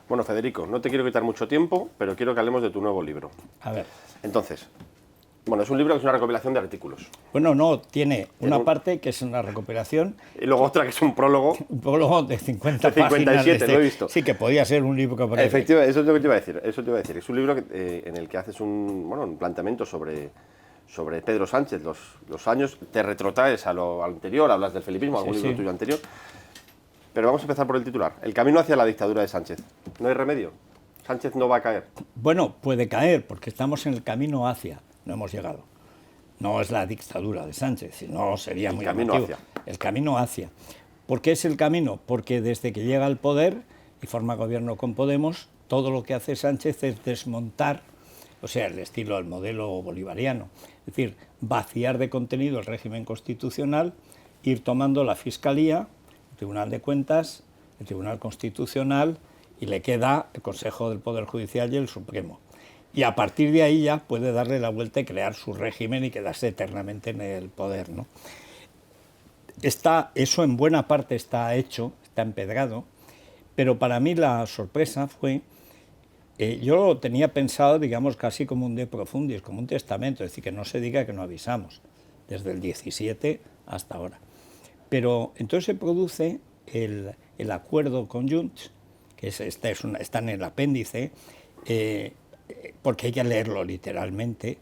Bueno, Federico, no te quiero quitar mucho tiempo, pero quiero que hablemos de tu nuevo libro. A ver. Entonces, bueno, es un libro que es una recopilación de artículos. Bueno, no, tiene una parte que es una recopilación. Y luego otra que es un prólogo. Un prólogo de 50 de 57, páginas. lo he visto. Sí, que podía ser un libro. Efectivamente, eso es lo que te iba a decir. Eso te iba a decir. Es un libro en el que haces un planteamiento sobre Pedro Sánchez, los años, te retrotraes a lo anterior, hablas del felipismo, algún libro tuyo anterior. Pero vamos a empezar por el titular. El camino hacia la dictadura de Sánchez. No hay remedio. Sánchez no va a caer. Bueno, puede caer, porque estamos en el camino hacia. No hemos llegado. No es la dictadura de Sánchez, si no sería muy llamativo. El camino hacia. ¿Por qué es el camino? Porque desde que llega al poder y forma gobierno con Podemos, todo lo que hace Sánchez es desmontar, o sea, el estilo, el modelo bolivariano. Es decir, vaciar de contenido el régimen constitucional, ir tomando la Fiscalía, el Tribunal de Cuentas, el Tribunal Constitucional, y le queda el Consejo del Poder Judicial y el Supremo. Y a partir de ahí ya puede darle la vuelta y crear su régimen y quedarse eternamente en el poder, ¿no? Eso en buena parte está hecho, está empedrado, pero para mí la sorpresa fue, yo lo tenía pensado, digamos, casi como un de profundis, como un testamento, es decir, que no se diga que no avisamos, desde el 17 hasta ahora. Pero entonces se produce el acuerdo con Junts, que está en el apéndice, porque hay que leerlo literalmente,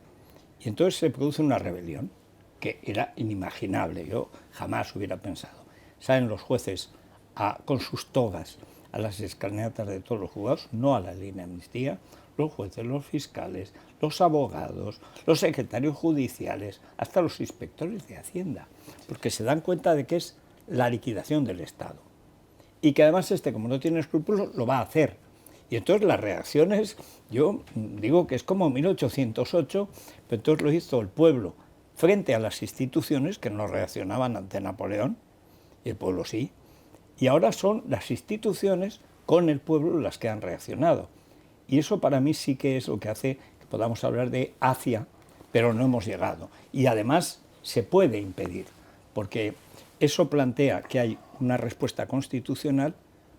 y entonces se produce una rebelión que era inimaginable, yo jamás hubiera pensado. Salen los jueces con sus togas a las escalinatas de todos los juzgados, no a la ley de amnistía, los jueces, los fiscales, los abogados, los secretarios judiciales, hasta los inspectores de Hacienda, porque se dan cuenta de que es la liquidación del Estado. Y que además como no tiene escrúpulos, lo va a hacer. Y entonces las reacciones, yo digo que es como 1808, pero entonces lo hizo el pueblo frente a las instituciones que no reaccionaban ante Napoleón, y el pueblo sí. Y ahora son las instituciones con el pueblo las que han reaccionado. Y eso para mí sí que es lo que hace que podamos hablar de hacia, pero no hemos llegado. Y además se puede impedir, porque eso plantea que hay una respuesta constitucional,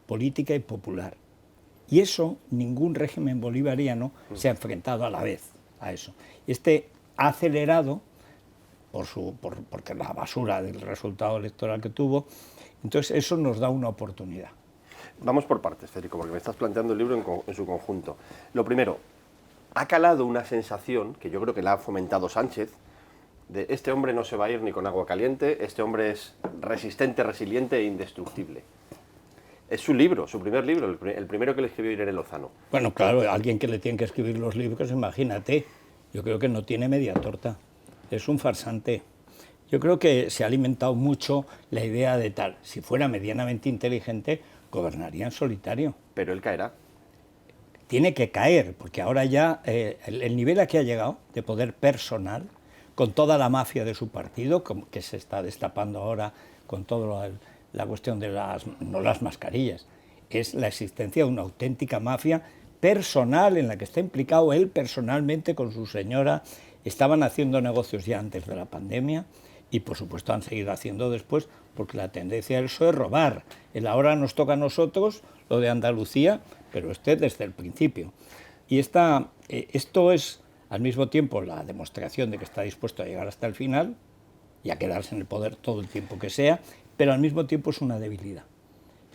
política y popular. Y eso, ningún régimen bolivariano se ha enfrentado a la vez a eso. Ha acelerado, porque la basura del resultado electoral que tuvo, entonces eso nos da una oportunidad. Vamos por partes, Federico, porque me estás planteando el libro en su conjunto. Lo primero, ha calado una sensación, que yo creo que la ha fomentado Sánchez, de este hombre no se va a ir ni con agua caliente, este hombre es resistente, resiliente e indestructible. Es su libro, su primer libro, el primero que le escribió Irene Lozano. Bueno, claro, alguien que le tiene que escribir los libros, imagínate, yo creo que no tiene media torta, es un farsante. Yo creo que se ha alimentado mucho la idea de tal, si fuera medianamente inteligente, gobernaría en solitario. Pero él caerá. Tiene que caer, porque ahora ya el nivel a que ha llegado de poder personal, con toda la mafia de su partido, que se está destapando ahora con toda la cuestión de no las mascarillas, es la existencia de una auténtica mafia personal en la que está implicado él personalmente con su señora. Estaban haciendo negocios ya antes de la pandemia y por supuesto han seguido haciendo después, porque la tendencia del PSOE es robar. Ahora nos toca a nosotros lo de Andalucía, pero desde el principio. Y esto es al mismo tiempo la demostración de que está dispuesto a llegar hasta el final y a quedarse en el poder todo el tiempo que sea, pero al mismo tiempo es una debilidad.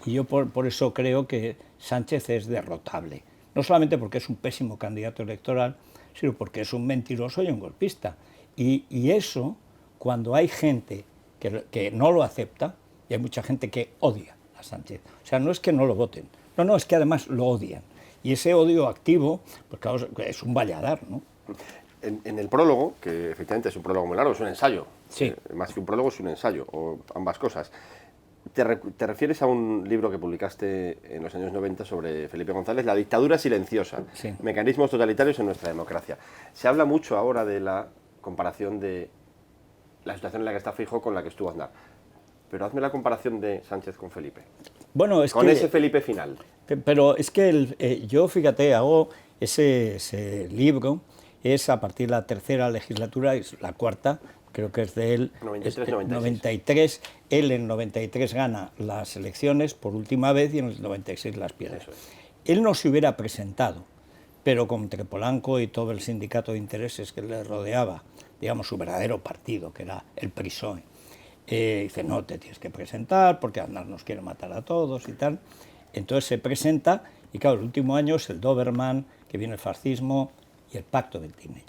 Y yo por eso creo que Sánchez es derrotable. No solamente porque es un pésimo candidato electoral, sino porque es un mentiroso y un golpista. Y eso, cuando hay gente que no lo acepta, y hay mucha gente que odia a Sánchez. O sea, no es que no lo voten, no, es que además lo odian. Y ese odio activo, pues claro, es un valladar, ¿no? En el prólogo, que efectivamente es un prólogo muy largo, es un ensayo, sí. Más que un prólogo es un ensayo, o ambas cosas. Te refieres a un libro que publicaste en los años 90 sobre Felipe González, La dictadura silenciosa, sí. Mecanismos totalitarios en nuestra democracia. Se habla mucho ahora de la comparación de la situación en la que está Feijóo con la que estuvo Aznar. Pero hazme la comparación de Sánchez con Felipe. Bueno, con ese Felipe final. Pero es que yo, fíjate, hago ese libro, es a partir de la tercera legislatura, es la cuarta, creo que es de él, 93. Él en 93 gana las elecciones por última vez y en el 96 las pierde. él no se hubiera presentado, pero con Polanco y todo el sindicato de intereses que le rodeaba, digamos su verdadero partido, que era el PSOE, dice, no, te tienes que presentar porque Aznar nos quiere matar a todos y tal. Entonces se presenta y claro, el último año es el Doberman, que viene el fascismo y el pacto del Tinel.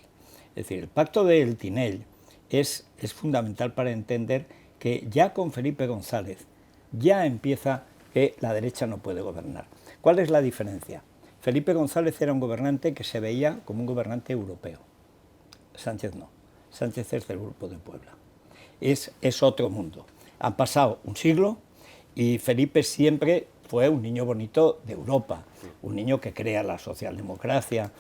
Es decir, el pacto del Tinel es fundamental para entender que ya con Felipe González ya empieza que la derecha no puede gobernar. ¿Cuál es la diferencia? Felipe González era un gobernante que se veía como un gobernante europeo. Sánchez no. Sánchez es del Grupo de Puebla. Es otro mundo. Han pasado un siglo y Felipe siempre fue un niño bonito de Europa, un niño que crea la socialdemocracia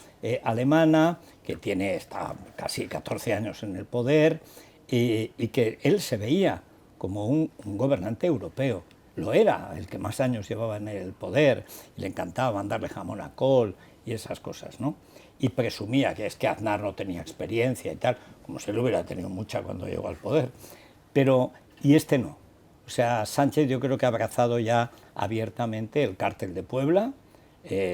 alemana, que está casi 14 años en el poder y que él se veía como un gobernante europeo. Lo era, el que más años llevaba en el poder, y le encantaba mandarle jamón a col y esas cosas, ¿no? Y presumía que es que Aznar no tenía experiencia y tal, como si él hubiera tenido mucha cuando llegó al poder. Pero, y este no. O sea, Sánchez yo creo que ha abrazado ya abiertamente el cártel de Puebla,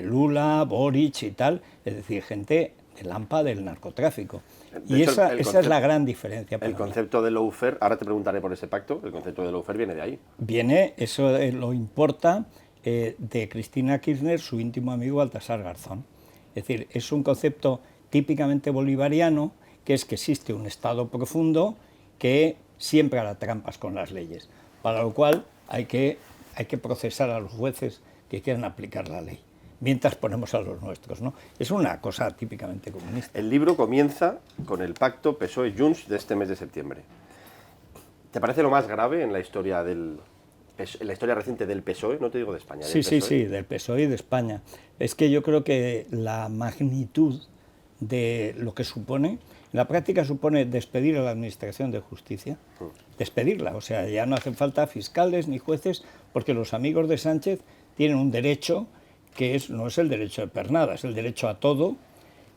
Lula, Boric y tal, es decir, gente del AMPA del narcotráfico. Y esa es la gran diferencia. El concepto de lawfare, ahora te preguntaré por ese pacto, el concepto de lawfare viene de ahí. Viene, eso lo importa de Cristina Kirchner, su íntimo amigo Baltasar Garzón. Es decir, es un concepto típicamente bolivariano, que es que existe un Estado profundo que siempre hará trampas con las leyes, para lo cual hay que procesar a los jueces que quieran aplicar la ley, mientras ponemos a los nuestros, ¿no? Es una cosa típicamente comunista. El libro comienza con el pacto PSOE-Junts de este mes de septiembre. ¿Te parece lo más grave en la historia reciente del PSOE? No te digo de España. Sí, del PSOE y de España. Es que yo creo que la magnitud de lo que supone, en la práctica supone despedir a la Administración de Justicia, despedirla, o sea, ya no hacen falta fiscales ni jueces, porque los amigos de Sánchez tienen un derecho que no es el derecho de pernada, es el derecho a todo,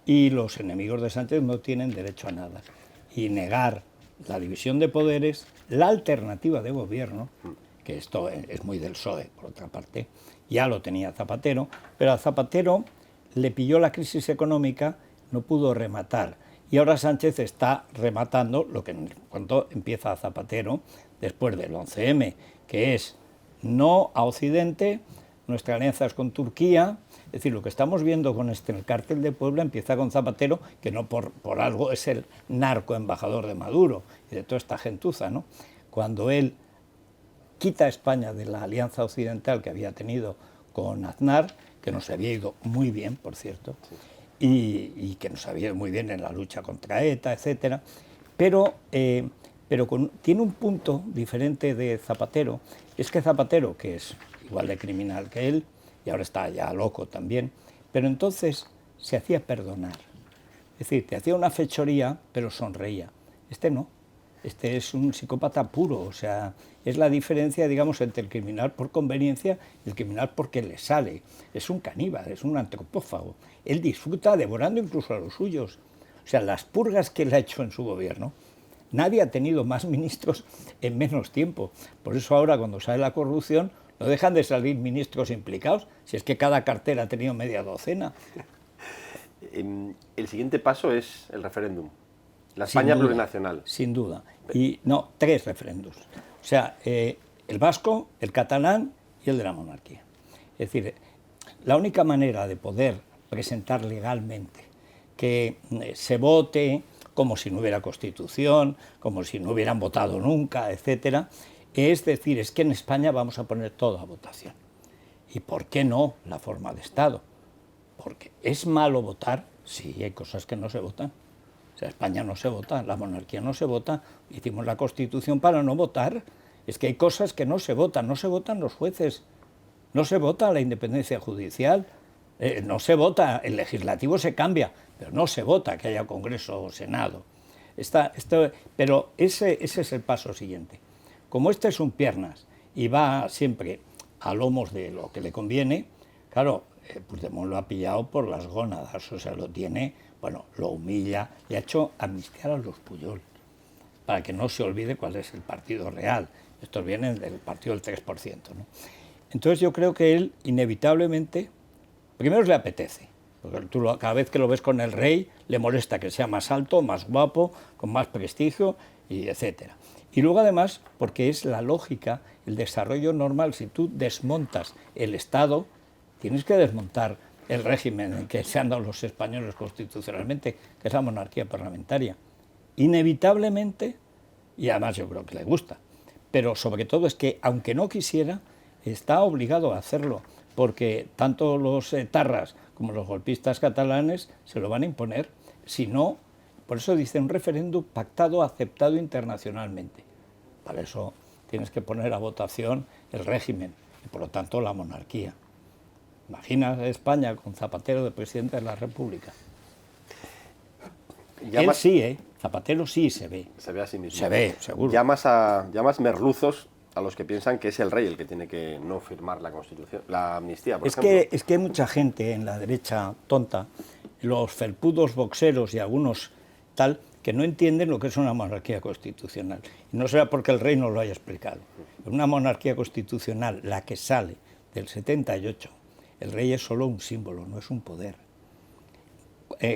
y los enemigos de Sánchez no tienen derecho a nada. Y negar la división de poderes, la alternativa de gobierno, que esto es muy del PSOE, por otra parte, ya lo tenía Zapatero, pero a Zapatero le pilló la crisis económica, no pudo rematar. Y ahora Sánchez está rematando lo que cuando empieza Zapatero, después del 11M, que es no a Occidente, nuestra alianza es con Turquía. Es decir, lo que estamos viendo con el cártel de Puebla empieza con Zapatero, que no por algo es el narco embajador de Maduro y de toda esta gentuza, ¿no? Cuando él quita a España de la alianza occidental que había tenido con Aznar, que nos había ido muy bien, por cierto, y que nos había ido muy bien en la lucha contra ETA, etcétera, pero tiene un punto diferente de Zapatero. Es que Zapatero, que es igual de criminal que él, y ahora está ya loco también, pero entonces se hacía perdonar. Es decir, te hacía una fechoría, pero sonreía. Este no. Este es un psicópata puro, o sea, es la diferencia, digamos, entre el criminal por conveniencia y el criminal porque le sale. Es un caníbal, es un antropófago. Él disfruta devorando incluso a los suyos. O sea, las purgas que él ha hecho en su gobierno, nadie ha tenido más ministros en menos tiempo. Por eso ahora, cuando sale la corrupción, no dejan de salir ministros implicados, si es que cada cartera ha tenido media docena. El siguiente paso es el referéndum. La España plurinacional. Sin duda. Y no, 3 referéndums. O sea, el vasco, el catalán y el de la monarquía. Es decir, la única manera de poder presentar legalmente que se vote como si no hubiera Constitución, como si no hubieran votado nunca, etcétera, es decir, es que en España vamos a poner todo a votación. ¿Y por qué no la forma de Estado? Porque es malo votar, sí, hay cosas que no se votan. O sea, España no se vota, la monarquía no se vota, hicimos la Constitución para no votar. Es que hay cosas que no se votan los jueces, no se vota la independencia judicial, no se vota, el legislativo se cambia, pero no se vota que haya Congreso o Senado. Pero ese es el paso siguiente. Como este es un piernas y va siempre a lomos de lo que le conviene, claro, Puigdemont lo ha pillado por las gónadas, o sea, lo tiene, bueno, lo humilla, le ha hecho amnistiar a los Pujol, para que no se olvide cuál es el partido real. Estos vienen del partido del 3%, ¿no? Entonces yo creo que él inevitablemente Primero le apetece, porque cada vez que lo ves con el rey le molesta que sea más alto, más guapo, con más prestigio, y etcétera. Y luego además, porque es la lógica, el desarrollo normal, si tú desmontas el Estado, tienes que desmontar el régimen en que se han dado los españoles constitucionalmente, que es la monarquía parlamentaria. Inevitablemente, y además yo creo que le gusta, pero sobre todo es que, aunque no quisiera, está obligado a hacerlo, porque tanto los etarras como los golpistas catalanes se lo van a imponer, si no, por eso dice un referéndum pactado, aceptado internacionalmente. Para eso tienes que poner a votación el régimen y por lo tanto la monarquía. Imaginas España con Zapatero de presidente de la República. Él sí, Zapatero sí se ve. Se ve a sí mismo. Se ve, seguro. Llamas merluzos a los que piensan que es el rey el que tiene que no firmar la Constitución, la amnistía, por ejemplo. Es que hay mucha gente en la derecha tonta, los felpudos boxeros y algunos tal, que no entienden lo que es una monarquía constitucional. Y no será porque el rey no lo haya explicado. Una monarquía constitucional, la que sale del 78, el rey es solo un símbolo, no es un poder.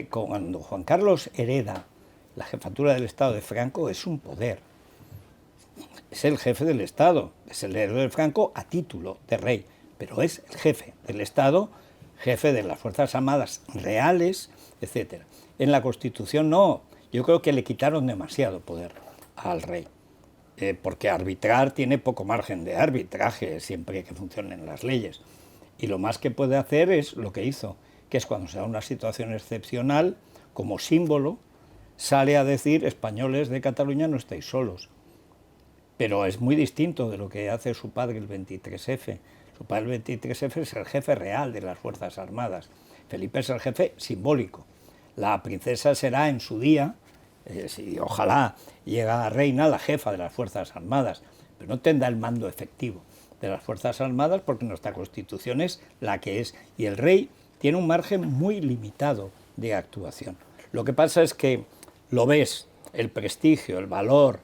Cuando Juan Carlos hereda la jefatura del Estado de Franco, es un poder. Es el jefe del Estado, es el heredero de Franco a título de rey, pero es el jefe del Estado, jefe de las Fuerzas Armadas reales, etc. En la Constitución no, yo creo que le quitaron demasiado poder al rey, porque arbitrar tiene poco margen de arbitraje siempre que funcionen las leyes. Y lo más que puede hacer es lo que hizo, que es cuando se da una situación excepcional, como símbolo, sale a decir: españoles de Cataluña no estáis solos. Pero es muy distinto de lo que hace su padre el 23F. Su padre el 23F es el jefe real de las Fuerzas Armadas. Felipe es el jefe simbólico. La princesa será en su día, si ojalá llega a reina, la jefa de las Fuerzas Armadas, pero no tendrá el mando efectivo de las Fuerzas Armadas porque nuestra Constitución es la que es. Y el rey tiene un margen muy limitado de actuación. Lo que pasa es que lo ves, el prestigio, el valor,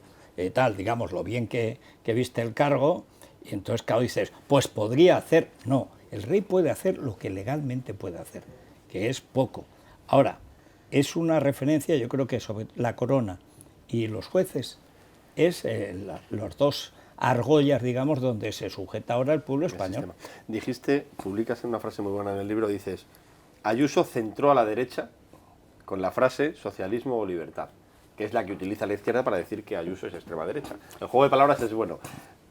tal, digamos, lo bien que viste el cargo, y entonces, claro, dices, pues podría hacer. No, el rey puede hacer lo que legalmente puede hacer, que es poco. Ahora, es una referencia, yo creo que sobre la corona y los jueces, es los dos argollas, digamos, donde se sujeta ahora el pueblo español. Dijiste, publicas en una frase muy buena en el libro, dices: Ayuso centró a la derecha con la frase socialismo o libertad, que es la que utiliza la izquierda para decir que Ayuso es extrema derecha. El juego de palabras es bueno.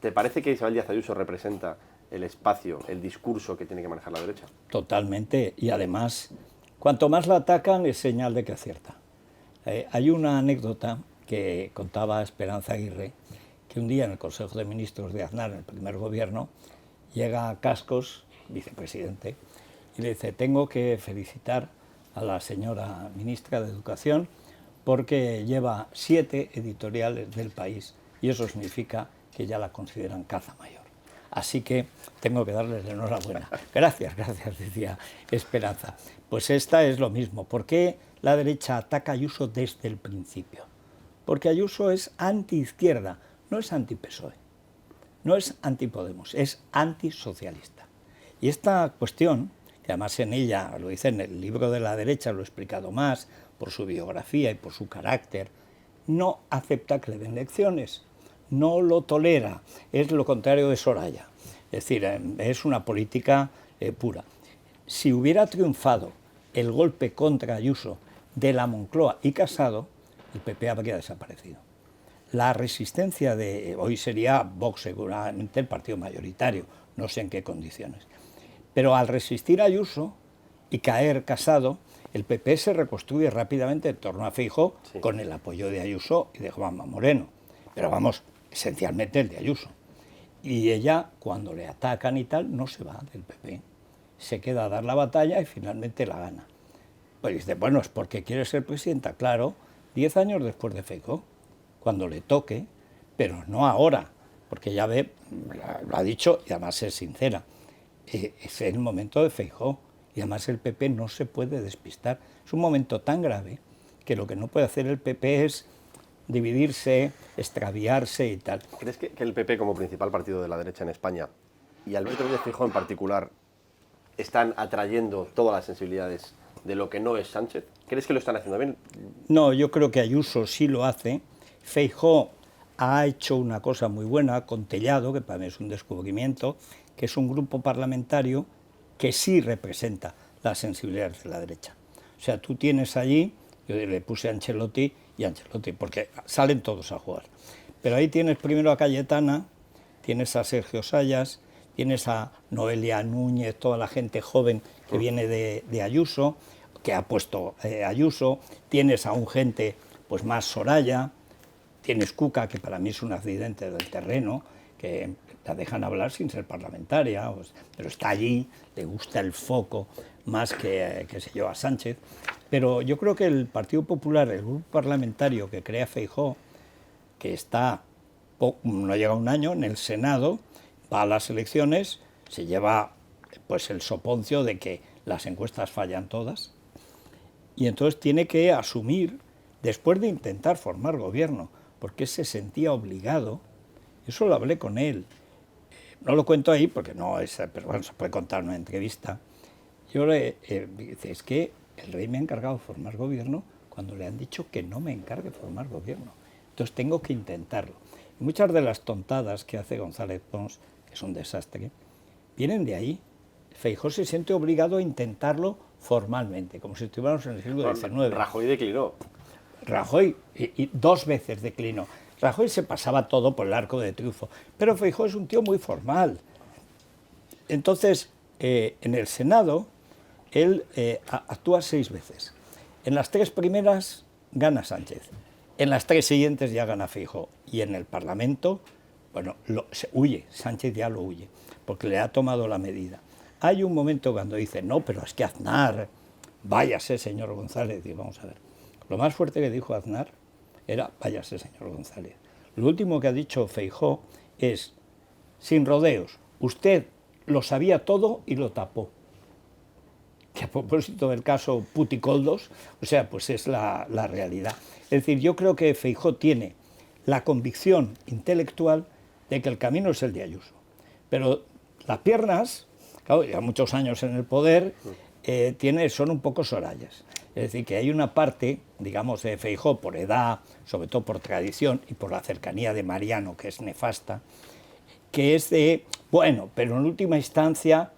¿Te parece que Isabel Díaz Ayuso representa el espacio, el discurso que tiene que manejar la derecha? Totalmente, y además, cuanto más la atacan es señal de que acierta. Hay una anécdota que contaba Esperanza Aguirre, que un día en el Consejo de Ministros de Aznar, en el primer gobierno, llega a Cascos, vicepresidente, y le dice: tengo que felicitar a la señora ministra de Educación porque lleva 7 editoriales del País y eso significa que ya la consideran caza mayor. Así que tengo que darles la enhorabuena. Gracias, gracias, decía Esperanza. Pues esta es lo mismo. ¿Por qué la derecha ataca a Ayuso desde el principio? Porque Ayuso es antiizquierda, no es anti-PSOE, no es anti-Podemos, es antisocialista. Y esta cuestión, que además en ella, lo dice en el libro de la derecha, lo he explicado más, por su biografía y por su carácter, no acepta que le den lecciones, no lo tolera, es lo contrario de Soraya. Es decir, es una política pura. Si hubiera triunfado el golpe contra Ayuso de la Moncloa y Casado, el PP habría desaparecido. La resistencia de hoy sería Vox, seguramente el partido mayoritario, no sé en qué condiciones. Pero al resistir a Ayuso y caer Casado, el PP se reconstruye rápidamente en torno a Feijóo, sí, con el apoyo de Ayuso y de Juanma Moreno. Pero vamos, esencialmente el de Ayuso. Y ella, cuando le atacan y tal, no se va del PP. Se queda a dar la batalla y finalmente la gana. Pues dice, bueno, es porque quiere ser presidenta, claro, 10 años después de Feijóo, cuando le toque, pero no ahora, porque ya ve, lo ha dicho y además es sincera, es el momento de Feijóo y además el PP no se puede despistar. Es un momento tan grave que lo que no puede hacer el PP es dividirse, extraviarse y tal. ¿Crees que el PP, como principal partido de la derecha en España, y Alberto Núñez Feijóo en particular, están atrayendo todas las sensibilidades de lo que no es Sánchez? ¿Crees que lo están haciendo bien? No, yo creo que Ayuso sí lo hace. Feijóo ha hecho una cosa muy buena con Tellado, que para mí es un descubrimiento, que es un grupo parlamentario que sí representa las sensibilidades de la derecha. O sea, tú tienes allí, yo le puse a Ancelotti y Ancelotti, porque salen todos a jugar. Pero ahí tienes primero a Cayetana, tienes a Sergio Sayas, tienes a Noelia Núñez, toda la gente joven que viene de Ayuso, que ha puesto Ayuso, tienes a un gente pues más Soraya, tienes Cuca, que para mí es un accidente del terreno, que la dejan hablar sin ser parlamentaria, pues, pero está allí, le gusta el foco más que se lleva Sánchez. Pero yo creo que el Partido Popular, el grupo parlamentario que crea Feijóo, que está, no llega a un año, en el Senado, va a las elecciones, se lleva pues el soponcio de que las encuestas fallan todas, y entonces tiene que asumir, después de intentar formar gobierno, porque se sentía obligado, eso lo hablé con él, no lo cuento ahí porque no es, pero bueno, se puede contar en una entrevista. Yo le dice, es que el rey me ha encargado de formar gobierno cuando le han dicho que no me encargue de formar gobierno. Entonces tengo que intentarlo. Y muchas de las tontadas que hace González Pons, que es un desastre, vienen de ahí. Feijóo se siente obligado a intentarlo formalmente, como si estuviéramos en el siglo XIX. Rajoy declinó. Rajoy, y 2 veces declinó. Rajoy se pasaba todo por el arco de triunfo, pero Feijóo es un tío muy formal. Entonces, en el Senado, él actúa 6 veces. En las 3 primeras gana Sánchez, en las 3 siguientes ya gana Feijóo, y en el Parlamento, bueno, se huye, Sánchez ya lo huye, porque le ha tomado la medida. Hay un momento cuando dice, no, pero es que Aznar, váyase, señor González, y vamos a ver. Lo más fuerte que dijo Aznar era, váyase, señor González. Lo último que ha dicho Feijóo es, sin rodeos, usted lo sabía todo y lo tapó. Que a propósito del caso Puticoldos, o sea, pues es la realidad. Es decir, yo creo que Feijóo tiene la convicción intelectual de que el camino es el de Ayuso. Pero las piernas, claro, ya muchos años en el poder, son un poco sorayas. Es decir, que hay una parte, digamos, de Feijóo por edad, sobre todo por tradición y por la cercanía de Mariano, que es nefasta, que es de, bueno, pero en última instancia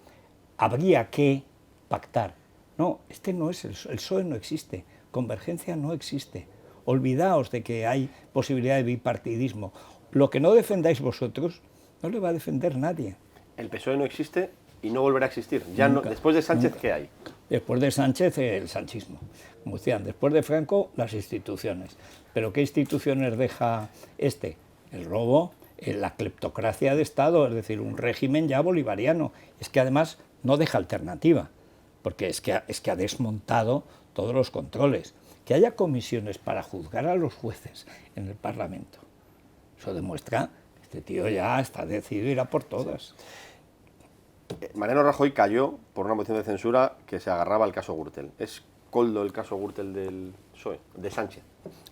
habría que pactar. No, este no es, el PSOE no existe, Convergencia no existe. Olvidaos de que hay posibilidad de bipartidismo. Lo que no defendáis vosotros, no le va a defender nadie. El PSOE no existe y no volverá a existir. Ya nunca, no, después de Sánchez, nunca. ¿Qué hay? Después de Sánchez, el sanchismo. Como decían, después de Franco, las instituciones. ¿Pero qué instituciones deja este? El robo, la cleptocracia de Estado, es decir, un régimen ya bolivariano. Es que además no deja alternativa, porque es que ha desmontado todos los controles. Que haya comisiones para juzgar a los jueces en el Parlamento, eso demuestra que este tío ya está decidido a ir a por todas. Mariano Rajoy cayó por una moción de censura que se agarraba al caso Gürtel. ¿Es coldo el caso Gürtel del PSOE, de Sánchez?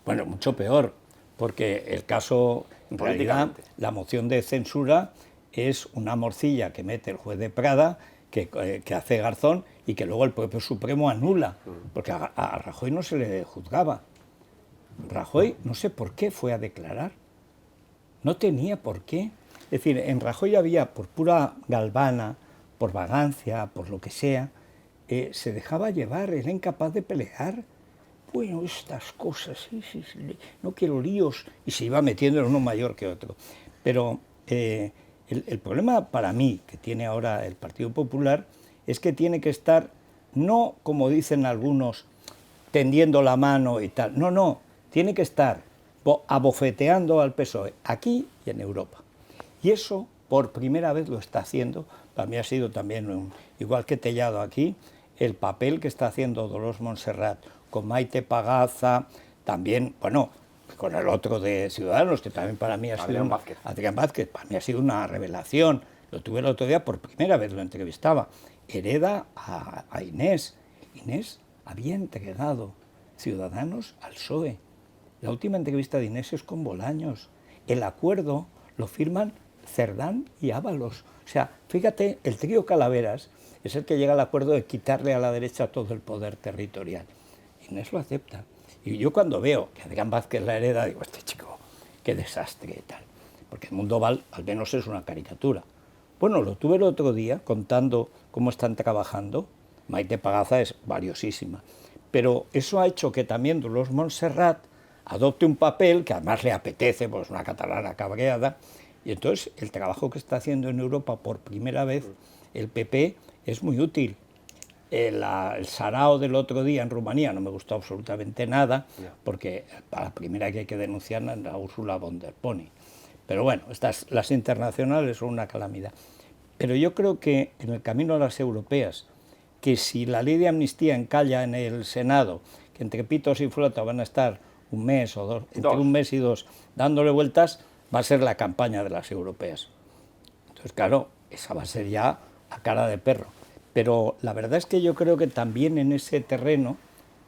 Bueno, mucho peor, porque el caso, en realidad, la moción de censura es una morcilla que mete el juez de Prada, que hace Garzón, y que luego el propio Supremo anula, porque a Rajoy no se le juzgaba. Rajoy, no sé por qué fue a declarar, no tenía por qué. Es decir, en Rajoy había, por pura galvana, por vagancia, por lo que sea, se dejaba llevar, era incapaz de pelear. Bueno, estas cosas, sí, no quiero líos, y se iba metiendo en uno mayor que otro. Pero el problema para mí que tiene ahora el Partido Popular es que tiene que estar, no como dicen algunos, tendiendo la mano y tal, no, tiene que estar abofeteando al PSOE aquí y en Europa. Y eso por primera vez lo está haciendo. Para mí ha sido también, igual que Tellado aquí, el papel que está haciendo Dolors Montserrat con Maite Pagaza, también, bueno, con el otro de Ciudadanos, que también para mí ha sido... Adrián Vázquez, para mí ha sido una revelación. Lo tuve el otro día, por primera vez lo entrevistaba. Hereda a Inés. Inés había entregado Ciudadanos al PSOE. La última entrevista de Inés es con Bolaños. El acuerdo lo firman Cerdán y Ábalos. O sea, fíjate, el trío Calaveras es el que llega al acuerdo de quitarle a la derecha todo el poder territorial. Inés lo acepta. Y yo cuando veo que Adrián Vázquez la hereda, digo, este chico, qué desastre y tal. Porque el Mundo Val al menos es una caricatura. Bueno, lo tuve el otro día contando cómo están trabajando. Maite Pagaza es valiosísima. Pero eso ha hecho que también Dolors Montserrat adopte un papel que además le apetece, pues una catalana cabreada. Y entonces el trabajo que está haciendo en Europa por primera vez el PP es muy útil. El sarao del otro día en Rumanía no me gustó absolutamente nada, porque a la primera que hay que denunciar es a Ursula von der Pony. Pero bueno, las internacionales son una calamidad. Pero yo creo que en el camino a las europeas, que si la ley de amnistía encalla en el Senado, que entre pitos y flauta van a estar un mes o dos, entre un mes y dos, dándole vueltas, va a ser la campaña de las europeas. Entonces, claro, esa va a ser ya a cara de perro. Pero la verdad es que yo creo que también en ese terreno,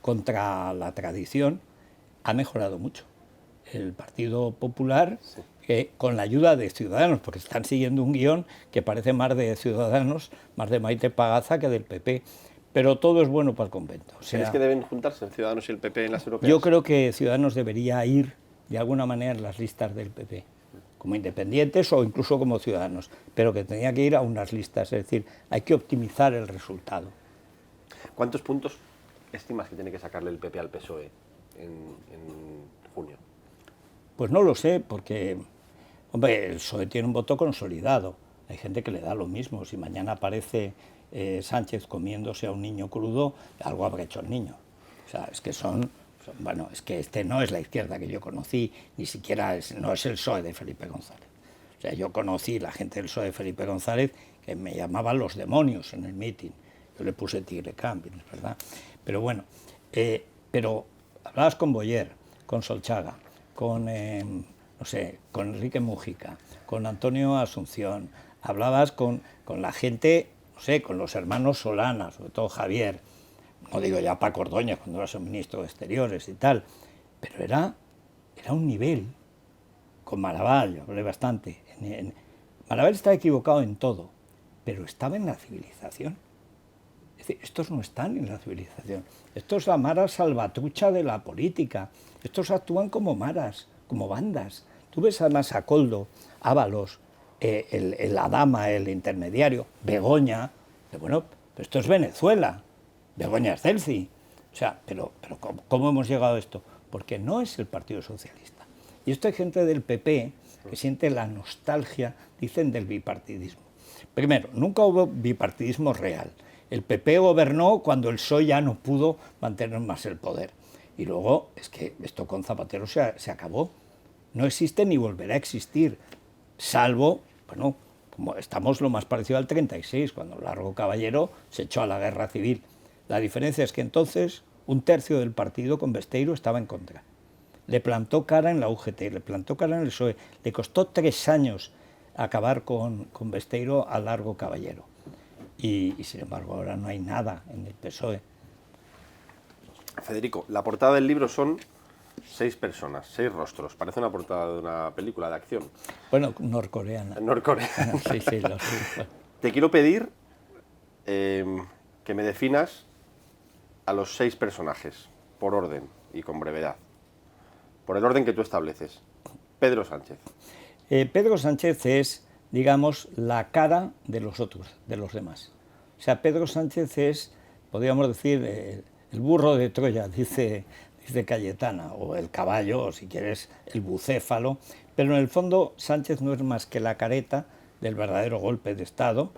contra la tradición, ha mejorado mucho. El Partido Popular, con la ayuda de Ciudadanos, porque están siguiendo un guión que parece más de Ciudadanos, más de Maite Pagaza que del PP. Pero todo es bueno para el convento. O sea, ¿crees que deben juntarse Ciudadanos y el PP en las europeas? Yo creo que Ciudadanos debería ir, de alguna manera, en las listas del PP, como independientes o incluso como ciudadanos, pero que tenía que ir a unas listas, es decir, hay que optimizar el resultado. ¿Cuántos puntos estimas que tiene que sacarle el PP al PSOE en junio? Pues no lo sé, porque, hombre, el PSOE tiene un voto consolidado, hay gente que le da lo mismo, si mañana aparece Sánchez comiéndose a un niño crudo, algo habrá hecho el niño. O sea, es que bueno, es que este no es la izquierda que yo conocí, ni siquiera no es el PSOE de Felipe González. O sea, yo conocí la gente del PSOE de Felipe González que me llamaban los demonios en el mitin. Yo le puse Tigre Camping, ¿verdad? Pero bueno, pero hablabas con Boyer, con Solchaga, con, no sé, con Enrique Mújica, con Antonio Asunción, hablabas con la gente, no sé, con los hermanos Solana, sobre todo Javier, no digo ya Paco Ordóñez cuando era su ministro de Exteriores y tal, pero era un nivel. Con Maragall, yo hablé bastante. Maragall estaba equivocado en todo, pero estaba en la civilización. Es decir, estos no están en la civilización. Estos es la mara salvatrucha de la política. Estos actúan como maras, como bandas. Tú ves además a Koldo, Ábalos, la dama, el intermediario, Begoña. Bueno, pero esto es Venezuela. Begoña Excelsi. O sea, pero ¿cómo hemos llegado a esto? Porque no es el Partido Socialista. Y esto hay gente del PP que siente la nostalgia, dicen, del bipartidismo. Primero, nunca hubo bipartidismo real. El PP gobernó cuando el PSOE ya no pudo mantener más el poder. Y luego, es que esto con Zapatero se acabó. No existe ni volverá a existir, salvo, bueno, como estamos lo más parecido al 36, cuando Largo Caballero se echó a la guerra civil. La diferencia es que entonces un tercio del partido con Besteiro estaba en contra. Le plantó cara en la UGT, le plantó cara en el PSOE. Le costó 3 años acabar con Besteiro a Largo Caballero. Y sin embargo ahora no hay nada en el PSOE. Federico, la portada del libro son 6 personas, 6 rostros. Parece una portada de una película de acción. Bueno, norcoreana. Norcoreana. Sí, lo sé. Te quiero pedir que me definas a los 6 personajes, por orden y con brevedad. Por el orden que tú estableces. Pedro Sánchez. Pedro Sánchez es, digamos, la cara de los otros, de los demás. O sea, Pedro Sánchez es, podríamos decir, el burro de Troya, dice Cayetana, o el caballo, o si quieres, el bucéfalo. Pero en el fondo, Sánchez no es más que la careta del verdadero golpe de Estado,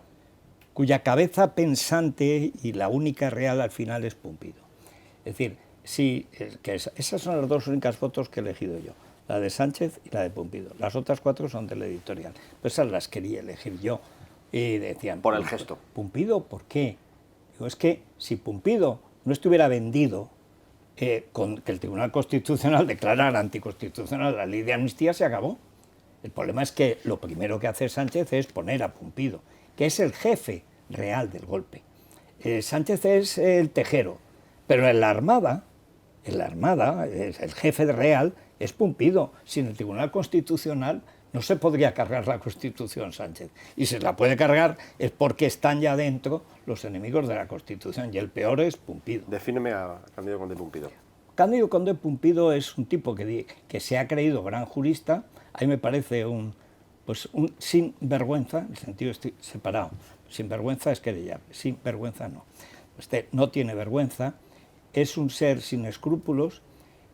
cuya cabeza pensante y la única real al final es Pumpido. Es decir, esas son las 2 únicas fotos que he elegido yo, la de Sánchez y la de Pumpido. Las otras 4 son del editorial, pues esas las quería elegir yo. Y decían, por el gesto. ¿Pumpido por qué? Digo, es que si Pumpido no estuviera vendido, con que el Tribunal Constitucional declarara anticonstitucional la ley de amnistía, se acabó. El problema es que lo primero que hace Sánchez es poner a Pumpido, que es el jefe real del golpe. Sánchez es el tejero, pero en la Armada, el jefe real es Pumpido. Sin el Tribunal Constitucional No se podría cargar la Constitución, Sánchez. Y si se la puede cargar es porque están ya dentro los enemigos de la Constitución. Y el peor es Pumpido. Defíneme a Cándido Conde Pumpido. Cándido Conde Pumpido es un tipo que se ha creído gran jurista. A mí me parece un sinvergüenza, en el sentido estoy separado. Sinvergüenza es querellable, sinvergüenza no. Usted no tiene vergüenza, es un ser sin escrúpulos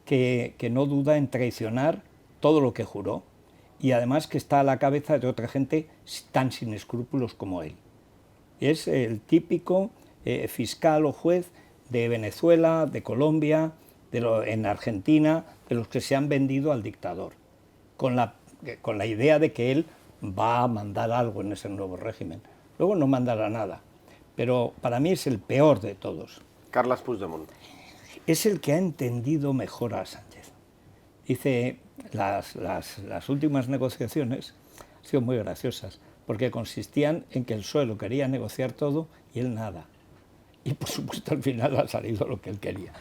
que no duda en traicionar todo lo que juró y además que está a la cabeza de otra gente tan sin escrúpulos como él. Es el típico fiscal o juez de Venezuela, de Colombia, en Argentina, de los que se han vendido al dictador, con la idea de que él va a mandar algo en ese nuevo régimen. Luego no mandará nada, pero para mí es el peor de todos. Carles Puigdemont. Es el que ha entendido mejor a Sánchez. Dice, las últimas negociaciones han sido muy graciosas, porque consistían en que el PSOE lo quería negociar todo y él nada. Y por supuesto al final ha salido lo que él quería.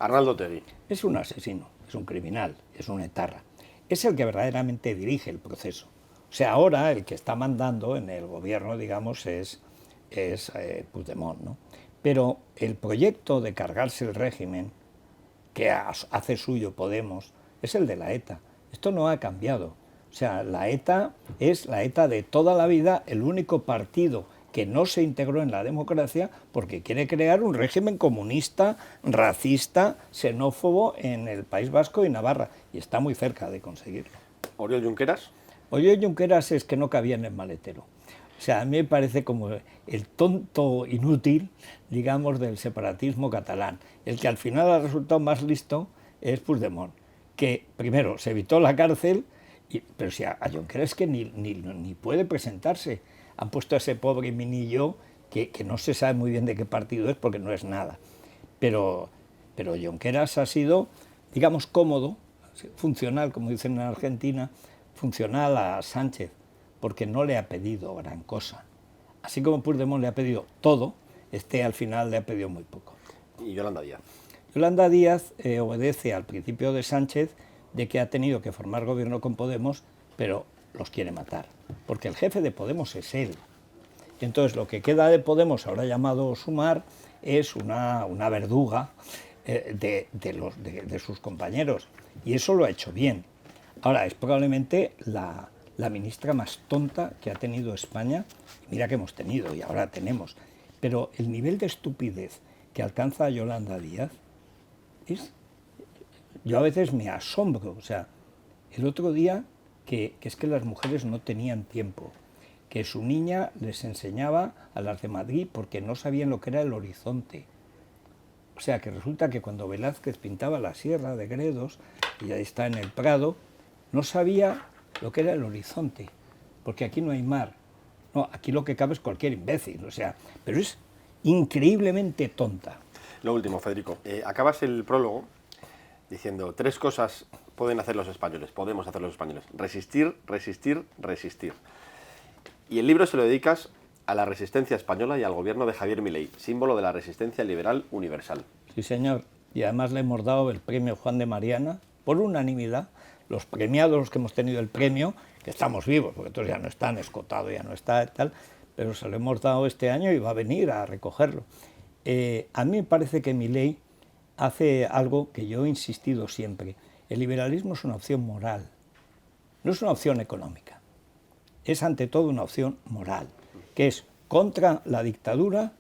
Arnaldo Otegi. Es un asesino, es un criminal, es un etarra. Es el que verdaderamente dirige el proceso. O sea, ahora el que está mandando en el gobierno, digamos, es Puigdemont, ¿no? Pero el proyecto de cargarse el régimen, que hace suyo Podemos, es el de la ETA. Esto no ha cambiado. O sea, la ETA es la ETA de toda la vida, el único partido que no se integró en la democracia porque quiere crear un régimen comunista, racista, xenófobo en el País Vasco y Navarra. Y está muy cerca de conseguirlo. Oriol Junqueras. Oriol Junqueras es que no cabía en el maletero. O sea, a mí me parece como el tonto inútil, digamos, del separatismo catalán. El que al final ha resultado más listo es Puigdemont, que primero se evitó la cárcel, pero si a Junqueras es que ni puede presentarse. Han puesto a ese pobre minillo que no se sabe muy bien de qué partido es porque no es nada. Pero Junqueras ha sido, digamos, cómodo, funcional, como dicen en Argentina, funcional a Sánchez, porque no le ha pedido gran cosa. Así como Puigdemont le ha pedido todo, al final le ha pedido muy poco. Y Yolanda Díaz. Yolanda Díaz obedece al principio de Sánchez de que ha tenido que formar gobierno con Podemos, pero los quiere matar, porque el jefe de Podemos es él. Y entonces lo que queda de Podemos, ahora llamado Sumar, es una verduga de sus compañeros, y eso lo ha hecho bien. Ahora, es probablemente la ministra más tonta que ha tenido España. Mira que hemos tenido y ahora tenemos. Pero el nivel de estupidez que alcanza Yolanda Díaz yo a veces me asombro. O sea, el otro día que es que las mujeres no tenían tiempo, que su niña les enseñaba a las de Madrid porque no sabían lo que era el horizonte. O sea, que resulta que cuando Velázquez pintaba la Sierra de Gredos, y ahí está en el Prado, no sabía lo que era el horizonte, porque aquí no hay mar. No, aquí lo que cabe es cualquier imbécil, o sea, pero es increíblemente tonta. Lo último, Federico. Acabas el prólogo diciendo 3 cosas pueden hacer los españoles, podemos hacer los españoles. Resistir, resistir, resistir. Y el libro se lo dedicas a la resistencia española y al gobierno de Javier Milei, símbolo de la resistencia liberal universal. Sí, señor. Y además le hemos dado el premio Juan de Mariana, por unanimidad. Los premiados, los que hemos tenido el premio, que estamos vivos, porque todos ya no están, Escotado ya no está y tal, pero se lo hemos dado este año y va a venir a recogerlo. A mí me parece que Milei hace algo que yo he insistido siempre. El liberalismo es una opción moral, no es una opción económica. Es ante todo una opción moral, que es contra la dictadura,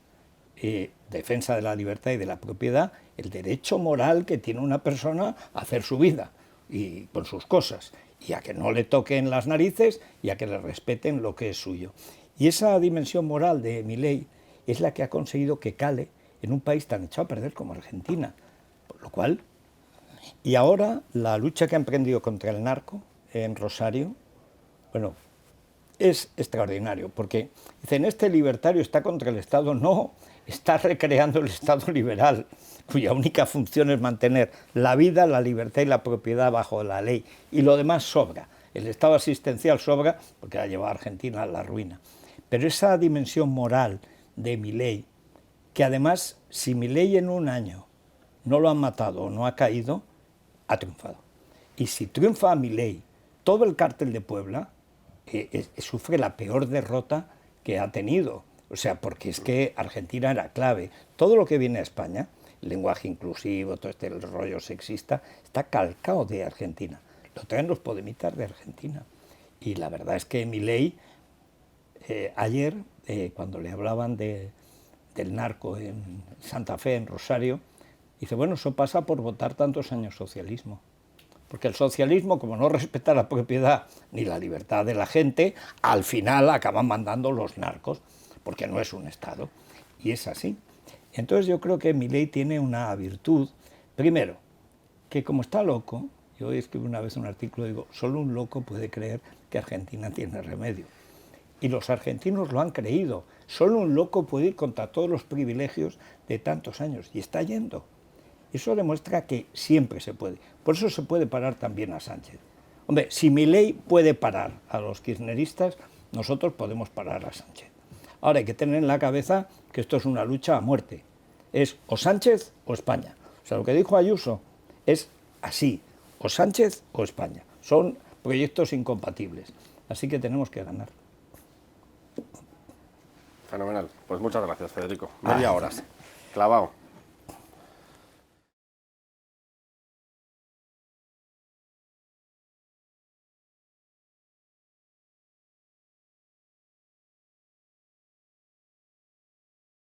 defensa de la libertad y de la propiedad, el derecho moral que tiene una persona a hacer su vida y con sus cosas, y a que no le toquen las narices y a que le respeten lo que es suyo. Y esa dimensión moral de Milei es la que ha conseguido que cale en un país tan echado a perder como Argentina. Por lo cual, y ahora la lucha que ha emprendido contra el narco en Rosario, bueno, es extraordinario, porque dicen, este libertario está contra el Estado. No, está recreando el Estado liberal, cuya única función es mantener la vida, la libertad y la propiedad bajo la ley, y lo demás sobra. El Estado asistencial sobra porque ha llevado a Argentina a la ruina. Pero esa dimensión moral de Milei, que además, si Milei en un año no lo han matado o no ha caído, ha triunfado. Y si triunfa Milei, todo el cártel de Puebla sufre la peor derrota que ha tenido. O sea, porque es que Argentina era clave. Todo lo que viene a España, el lenguaje inclusivo, todo el rollo sexista, está calcado de Argentina. Lo traen los podemitas de Argentina. Y la verdad es que Milei, ayer, cuando le hablaban del narco en Santa Fe, en Rosario, dice, bueno, eso pasa por votar tantos años socialismo. Porque el socialismo, como no respeta la propiedad ni la libertad de la gente, al final acaban mandando los narcos, porque no es un Estado. Y es así. Entonces yo creo que Milei tiene una virtud, primero, que como está loco, yo escribí una vez un artículo, digo, solo un loco puede creer que Argentina tiene remedio. Y los argentinos lo han creído. Solo un loco puede ir contra todos los privilegios de tantos años. Y está yendo. Eso demuestra que siempre se puede. Por eso se puede parar también a Sánchez. Hombre, si Milei puede parar a los kirchneristas, nosotros podemos parar a Sánchez. Ahora hay que tener en la cabeza que esto es una lucha a muerte. Es o Sánchez o España. O sea, lo que dijo Ayuso es así, o Sánchez o España. Son proyectos incompatibles. Así que tenemos que ganar. Fenomenal. Pues muchas gracias, Federico. Media hora. Clavado.